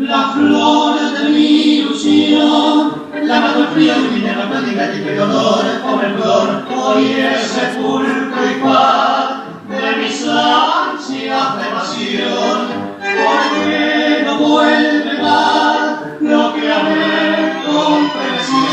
Las flores de mi ilusión, la mató el frío de mi negro platicático y dolor, pobre flor, hoy es sepulcro y paz de mis ansias de pasión. ¿Por qué no vuelve más lo que amé con frenesí?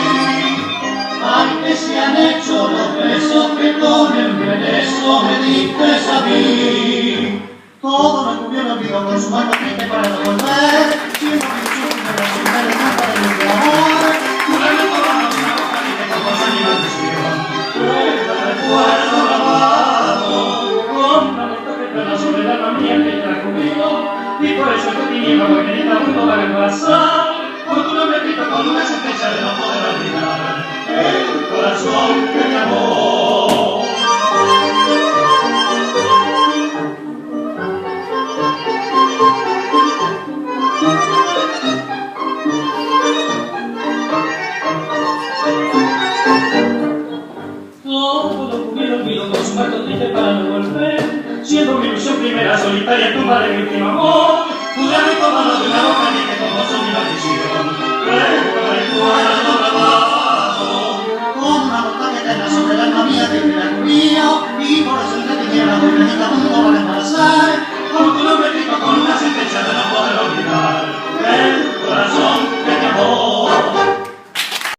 Antes se han hecho los besos que con embeleso me diste a mí. Todo lo cubrió el olvido con su mano triste para no volver. Siempre me hizo que me resulta el culpa de mi amor. Jurando por la noche una boca ni te composa ni maldición. Vuelve el recuerdo grabado con una nota que plana sobre el alma mía que te ha cubrido. Y por eso esta tiniebla muy querida mundo va a reemplazar con tu nombre escrito con una sentencia de no poder olvidar el corazón que me amó. Todo lo cubrió el olvido con su marco triste para no volver, siendo mi ilusión primera solitaria tumba de mi último amor. Jurando y tomando de una boca ni que compuso mi maldición. Luego recuerdo grabado con una nota que tenga sobre el alma mía que me la cubrió, y por eso el que te quiera volver a